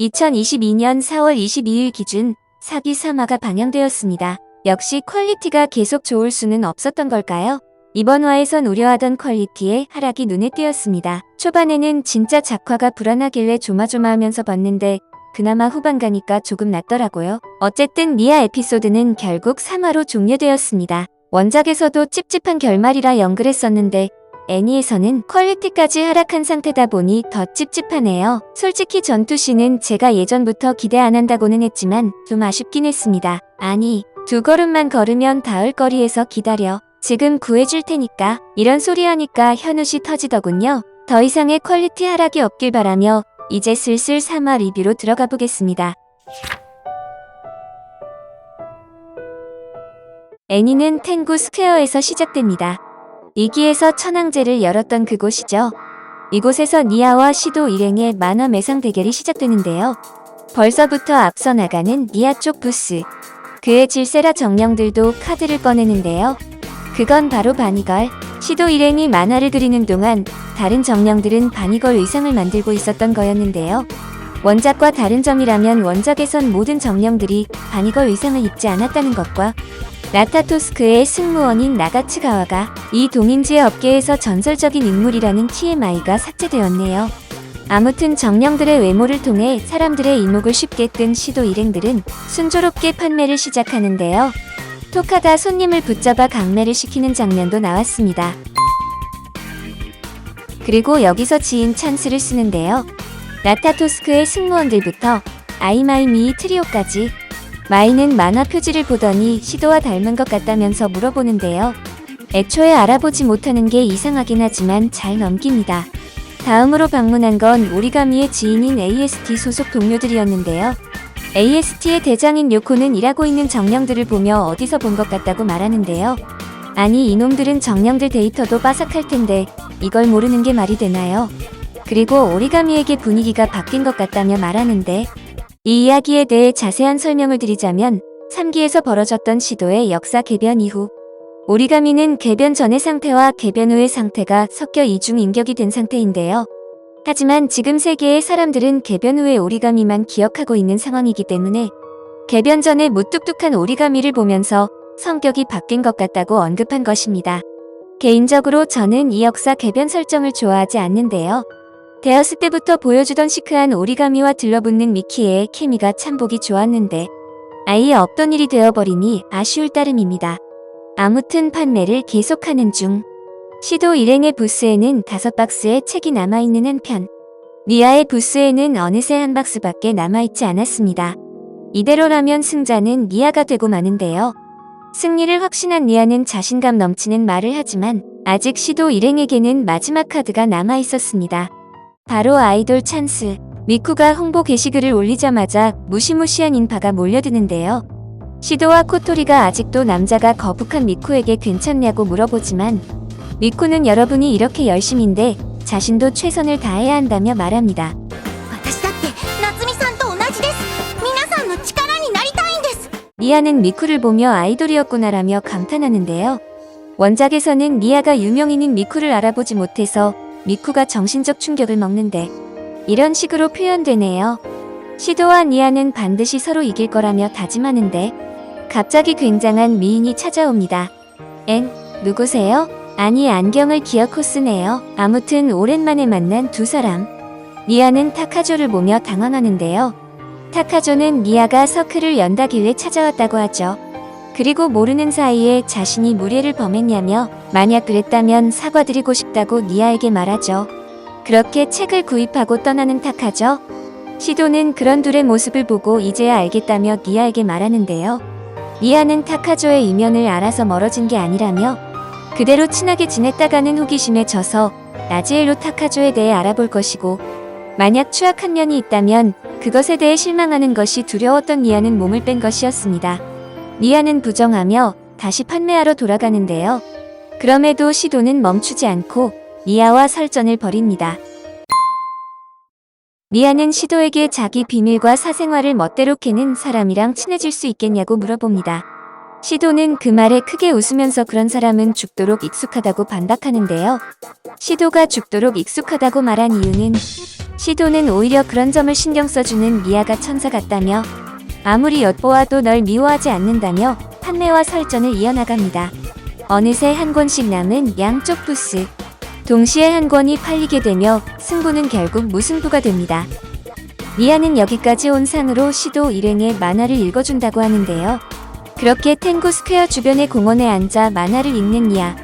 2022년 4월 22일 기준 4기 3화가 방영되었습니다. 역시 퀄리티가 계속 좋을 수는 없었던 걸까요? 이번 화에선 우려하던 퀄리티의 하락이 눈에 띄었습니다. 초반에는 진짜 작화가 불안하길래 조마조마하면서 봤는데 그나마 후반 가니까 조금 낫더라고요. 어쨌든 미아 에피소드는 결국 3화로 종료되었습니다. 원작에서도 찝찝한 결말이라 연글했었는데 애니에서는 퀄리티까지 하락한 상태다 보니 더 찝찝하네요. 솔직히 전투씬은 제가 예전부터 기대 안 한다고는 했지만 좀 아쉽긴 했습니다. 아니, 2걸음만 걸으면 닿을 거리에서 기다려. 지금 구해줄 테니까. 이런 소리 하니까 현우씨 터지더군요. 더 이상의 퀄리티 하락이 없길 바라며 이제 슬슬 3화 리뷰로 들어가 보겠습니다. 애니는 텐구 스퀘어에서 시작됩니다. 2기에서 천왕제를 열었던 그곳이죠. 이곳에서 니아와 시도 일행의 만화 매상 대결이 시작되는데요. 벌써부터 앞서 나가는 니아 쪽 부스. 그의 질세라 정령들도 카드를 꺼내는데요. 그건 바로 바니걸. 시도 일행이 만화를 그리는 동안 다른 정령들은 바니걸 의상을 만들고 있었던 거였는데요. 원작과 다른 점이라면 원작에선 모든 정령들이 바니걸 의상을 입지 않았다는 것과 라타토스크의 승무원인 나가츠가와가 이 동인지의 업계에서 전설적인 인물이라는 TMI가 삭제되었네요. 아무튼 정령들의 외모를 통해 사람들의 이목을 쉽게 끈 시도 일행들은 순조롭게 판매를 시작하는데요. 토카가 손님을 붙잡아 강매를 시키는 장면도 나왔습니다. 그리고 여기서 지인 찬스를 쓰는데요. 라타토스크의 승무원들부터 아이마이미이 트리오까지. 마이는 만화 표지를 보더니 시도와 닮은 것 같다면서 물어보는데요. 애초에 알아보지 못하는 게 이상하긴 하지만 잘 넘깁니다. 다음으로 방문한 건 오리가미의 지인인 AST 소속 동료들이었는데요. AST의 대장인 요코는 일하고 있는 정령들을 보며 어디서 본 것 같다고 말하는데요. 아니, 이놈들은 정령들 데이터도 빠삭할 텐데 이걸 모르는 게 말이 되나요? 그리고 오리가미에게 분위기가 바뀐 것 같다며 말하는데 이 이야기에 대해 자세한 설명을 드리자면 3기에서 벌어졌던 시도의 역사 개변 이후 오리가미는 개변 전의 상태와 개변 후의 상태가 섞여 이중인격이 된 상태인데요. 하지만 지금 세계의 사람들은 개변 후의 오리가미만 기억하고 있는 상황이기 때문에 개변 전의 무뚝뚝한 오리가미를 보면서 성격이 바뀐 것 같다고 언급한 것입니다. 개인적으로 저는 이 역사 개변 설정을 좋아하지 않는데요. 데어스 때부터 보여주던 시크한 오리가미와 들러붙는 미키의 케미가 참 보기 좋았는데 아예 없던 일이 되어버리니 아쉬울 따름입니다. 아무튼 판매를 계속하는 중. 시도 일행의 부스에는 5박스의 책이 남아있는 한편 니아의 부스에는 어느새 한 박스밖에 남아있지 않았습니다. 이대로라면 승자는 니아가 되고 마는데요. 승리를 확신한 니아는 자신감 넘치는 말을 하지만 아직 시도 일행에게는 마지막 카드가 남아있었습니다. 바로 아이돌 찬스. 미쿠가 홍보 게시글을 올리자마자 무시무시한 인파가 몰려드는데요. 시도와 코토리가 아직도 남자가 거북한 미쿠에게 괜찮냐고 물어보지만 미쿠는 여러분이 이렇게 열심인데 자신도 최선을 다해야 한다며 말합니다. 니아는 미쿠를 보며 아이돌이었구나라며 감탄하는데요. 원작에서는 니아가 유명인인 미쿠를 알아보지 못해서 미쿠가 정신적 충격을 먹는데 이런 식으로 표현되네요. 시도와 니아는 반드시 서로 이길 거라며 다짐하는데 갑자기 굉장한 미인이 찾아옵니다. 엥? 누구세요? 아니, 안경을 기어코 쓰네요. 아무튼 오랜만에 만난 두 사람. 니아는 타카조를 보며 당황하는데요. 타카조는 니아가 서클을 연다길래 찾아왔다고 하죠. 그리고 모르는 사이에 자신이 무례를 범했냐며 만약 그랬다면 사과드리고 싶다고 니아에게 말하죠. 그렇게 책을 구입하고 떠나는 타카조. 시도는 그런 둘의 모습을 보고 이제야 알겠다며 니아에게 말하는데요. 니아는 타카조의 이면을 알아서 멀어진 게 아니라며 그대로 친하게 지냈다가는 호기심에 져서 라지엘로 타카조에 대해 알아볼 것이고 만약 추악한 면이 있다면 그것에 대해 실망하는 것이 두려웠던 니아는 몸을 뺀 것이었습니다. 니아는 부정하며 다시 판매하러 돌아가는데요. 그럼에도 시도는 멈추지 않고 니아와 설전을 벌입니다. 니아는 시도에게 자기 비밀과 사생활을 멋대로 캐는 사람이랑 친해질 수 있겠냐고 물어봅니다. 시도는 그 말에 크게 웃으면서 그런 사람은 죽도록 익숙하다고 반박하는데요. 시도가 죽도록 익숙하다고 말한 이유는 시도는 오히려 그런 점을 신경 써주는 미아가 천사 같다며 아무리 엿보아도 널 미워하지 않는다며 판매와 설전을 이어나갑니다. 어느새 한 권씩 남은 양쪽 부스. 동시에 한 권이 팔리게 되며 승부는 결국 무승부가 됩니다. 미아는 여기까지 온 상으로 시도 일행의 만화를 읽어준다고 하는데요. 그렇게 탱고 스퀘어 주변의 공원에 앉아 만화를 읽는 미아.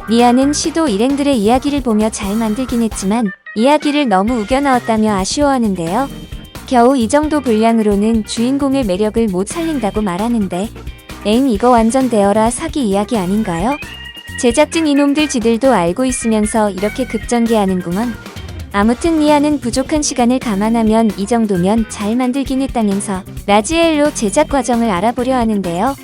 미아는 시도 일행들의 이야기를 보며 잘 만들긴 했지만 이야기를 너무 우겨 넣었다며 아쉬워하는데요. 겨우 이 정도 분량으로는 주인공의 매력을 못 살린다고 말하는데 에잉 이거 완전 대어라 사기 이야기 아닌가요? 제작진 이놈들 지들도 알고 있으면서 이렇게 급전개하는구먼. 아무튼 미아는 부족한 시간을 감안하면 이 정도면 잘 만들긴 했다면서 라지엘로 제작 과정을 알아보려 하는데요.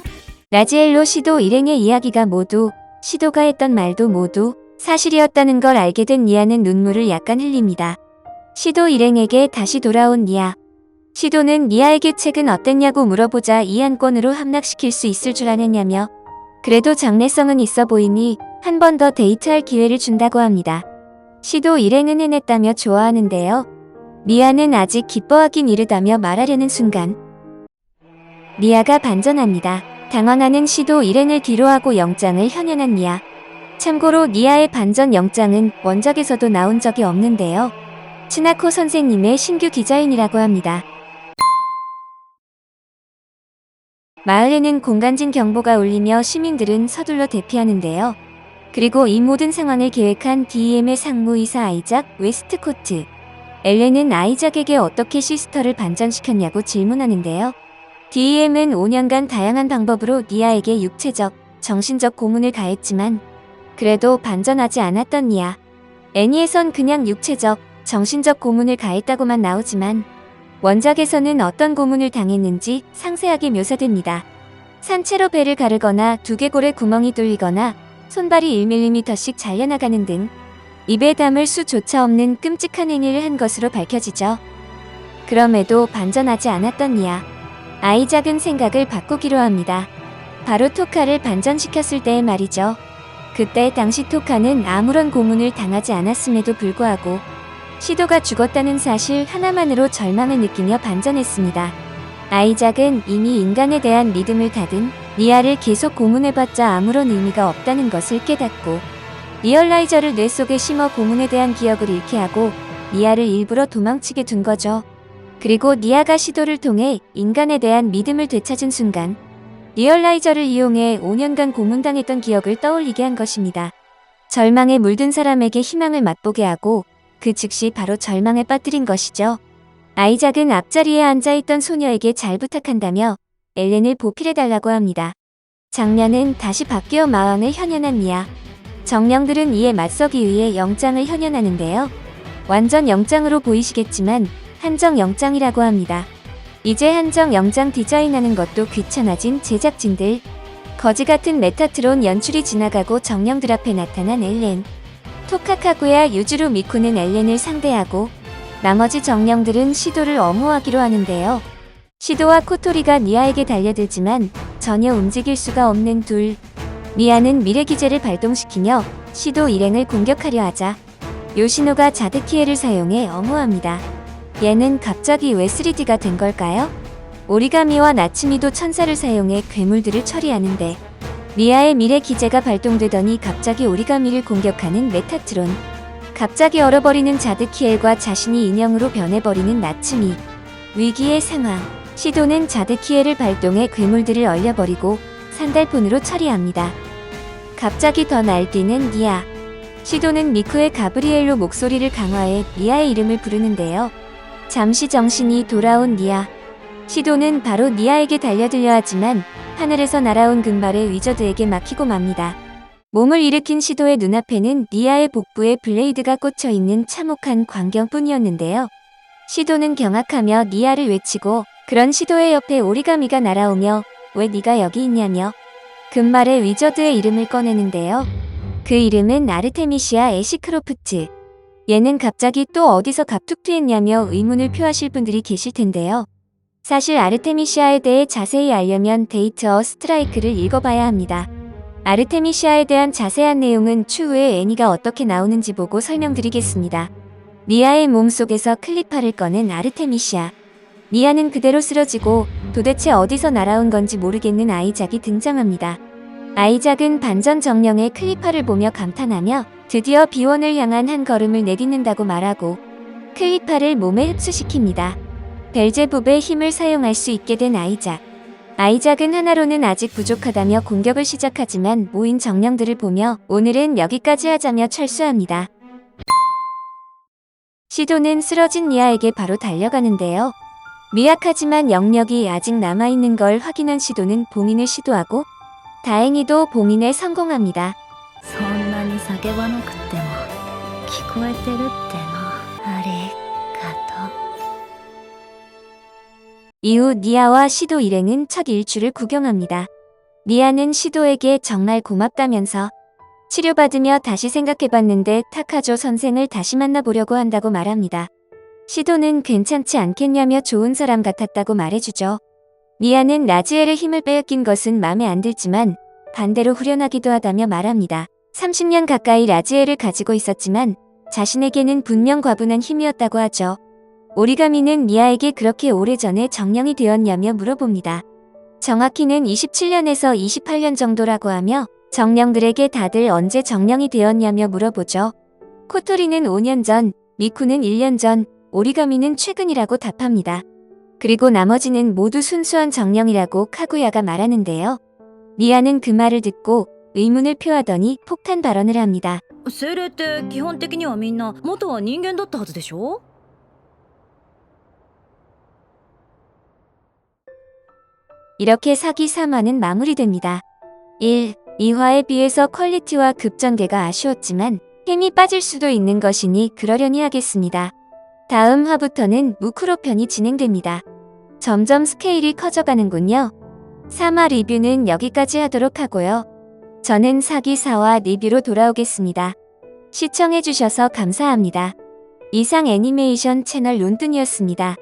라지엘로 시도 일행의 이야기가 모두 시도가 했던 말도 모두 사실이었다는 걸 알게 된 미아는 눈물을 약간 흘립니다. 시도 일행에게 다시 돌아온 미아. 시도는 미아에게 책은 어땠냐고 물어보자 이 한 권으로 함락시킬 수 있을 줄 아느냐며 그래도 장래성은 있어 보이니 한 번 더 데이트할 기회를 준다고 합니다. 시도 일행은 해냈다며 좋아하는데요. 미아는 아직 기뻐하긴 이르다며 말하려는 순간 미아가 반전합니다. 당황하는 시도 일행을 뒤로하고 영장을 현현한 미아. 참고로 미아의 반전 영장은 원작에서도 나온 적이 없는데요. 츠나코 선생님의 신규 디자인이라고 합니다. 마을에는 공간진 경보가 울리며 시민들은 서둘러 대피하는데요. 그리고 이 모든 상황을 계획한 DEM의 상무이사 아이작 웨스트코트. 엘렌은 아이작에게 어떻게 시스터를 반전시켰냐고 질문하는데요. DEM은 5년간 다양한 방법으로 니아에게 육체적, 정신적 고문을 가했지만 그래도 반전하지 않았던 니아. 애니에선 그냥 육체적, 정신적 고문을 가했다고만 나오지만 원작에서는 어떤 고문을 당했는지 상세하게 묘사됩니다. 산채로 배를 가르거나 두개골에 구멍이 뚫리거나 손발이 1mm씩 잘려나가는 등 입에 담을 수조차 없는 끔찍한 행위를 한 것으로 밝혀지죠. 그럼에도 반전하지 않았던 니아. 아이작은 생각을 바꾸기로 합니다. 바로 토카를 반전시켰을 때의 말이죠. 그때 당시 토카는 아무런 고문을 당하지 않았음에도 불구하고 시도가 죽었다는 사실 하나만으로 절망을 느끼며 반전했습니다. 아이작은 이미 인간에 대한 믿음을 닫은 니아를 계속 고문해봤자 아무런 의미가 없다는 것을 깨닫고 리얼라이저를 뇌 속에 심어 고문에 대한 기억을 잃게 하고 니아를 일부러 도망치게 둔 거죠. 그리고 니아가 시도를 통해 인간에 대한 믿음을 되찾은 순간 리얼라이저를 이용해 5년간 고문당했던 기억을 떠올리게 한 것입니다. 절망에 물든 사람에게 희망을 맛보게 하고 그 즉시 바로 절망에 빠뜨린 것이죠. 아이작은 앞자리에 앉아있던 소녀에게 잘 부탁한다며 엘렌을 보필해달라고 합니다. 장면은 다시 바뀌어 마왕을 현현한 미아. 정령들은 이에 맞서기 위해 영장을 현현하는데요. 완전 영장으로 보이시겠지만 한정 영장이라고 합니다. 이제 한정 영장 디자인하는 것도 귀찮아진 제작진들. 거지같은 메타트론 연출이 지나가고 정령들 앞에 나타난 엘렌. 토카카구야 유즈루 미쿠는 엘렌을 상대하고 나머지 정령들은 시도를 엄호하기로 하는데요. 시도와 코토리가 미아에게 달려들지만 전혀 움직일 수가 없는 둘. 미아는 미래기제를 발동시키며 시도 일행을 공격하려 하자 요시노가 자드키에를 사용해 엄호합니다. 얘는 갑자기 왜 3D가 된 걸까요? 오리가미와 나츠미도 천사를 사용해 괴물들을 처리하는데 미아의 미래 기제가 발동되더니 갑자기 오리가미를 공격하는 메타트론. 갑자기 얼어버리는 자드키엘과 자신이 인형으로 변해버리는 나츠미. 위기의 상황. 시도는 자드키엘을 발동해 괴물들을 얼려버리고 산달폰으로 처리합니다. 갑자기 더 날뛰는 니아. 시도는 미쿠의 가브리엘로 목소리를 강화해 니아의 이름을 부르는데요. 잠시 정신이 돌아온 니아. 시도는 바로 니아에게 달려들려 하지만 하늘에서 날아온 금발의 위저드에게 막히고 맙니다. 몸을 일으킨 시도의 눈앞에는 니아의 복부에 블레이드가 꽂혀있는 참혹한 광경뿐이었는데요. 시도는 경악하며 니아를 외치고 그런 시도의 옆에 오리가미가 날아오며 왜 네가 여기 있냐며 금발의 위저드의 이름을 꺼내는데요. 그 이름은 아르테미시아 애시크로프트. 얘는 갑자기 또 어디서 갑툭튀했냐며 의문을 표하실 분들이 계실 텐데요. 사실 아르테미시아에 대해 자세히 알려면 데이트 어 스트라이크를 읽어봐야 합니다. 아르테미시아에 대한 자세한 내용은 추후에 애니가 어떻게 나오는지 보고 설명드리겠습니다. 미아의 몸속에서 클리파를 꺼낸 아르테미시아. 미아는 그대로 쓰러지고 도대체 어디서 날아온 건지 모르겠는 아이작이 등장합니다. 아이작은 반전 정령의 클리파를 보며 감탄하며 드디어 비원을 향한 한 걸음을 내딛는다고 말하고 클리파를 몸에 흡수시킵니다. 벨제붑의 힘을 사용할 수 있게 된 아이작. 아이작은 하나로는 아직 부족하다며 공격을 시작하지만 모인 정령들을 보며 오늘은 여기까지 하자며 철수합니다. 시도는 쓰러진 미아에게 바로 달려가는데요. 미약하지만 영력이 아직 남아있는 걸 확인한 시도는 봉인을 시도하고 다행히도 봉인에 성공합니다. そんなに叫ばなくっても聞こえてるってのありがとう。 이후 니아와 시도 일행은 첫 일출을 구경합니다. 니아는 시도에게 정말 고맙다면서 치료받으며 다시 생각해봤는데 타카조 선생을 다시 만나보려고 한다고 말합니다. 시도는 괜찮지 않겠냐며 좋은 사람 같았다고 말해주죠. 니아는 라즈엘의 힘을 빼앗긴 것은 마음에 안 들지만 반대로 후련하기도 하다며 말합니다. 30년 가까이 라즈엘을 가지고 있었지만 자신에게는 분명 과분한 힘이었다고 하죠. 오리가미는 미아에게 그렇게 오래전에 정령이 되었냐며 물어봅니다. 정확히는 27년에서 28년 정도라고 하며 정령들에게 다들 언제 정령이 되었냐며 물어보죠. 코토리는 5년 전, 미쿠는 1년 전, 오리가미는 최근이라고 답합니다. 그리고 나머지는 모두 순수한 정령이라고 카구야가 말하는데요. 미아는 그 말을 듣고 의문을 표하더니 폭탄 발언을 합니다. 精霊って基本的にはみんな元は人間だったはずでしょ。 이렇게 사기 3화는 마무리됩니다. 1. 2화에 비해서 퀄리티와 급전개가 아쉬웠지만 힘이 빠질 수도 있는 것이니 그러려니 하겠습니다. 다음 화부터는 무쿠로 편이 진행됩니다. 점점 스케일이 커져가는군요. 3화 리뷰는 여기까지 하도록 하고요. 저는 사기 4화 리뷰로 돌아오겠습니다. 시청해주셔서 감사합니다. 이상 애니메이션 채널 론뜬이었습니다.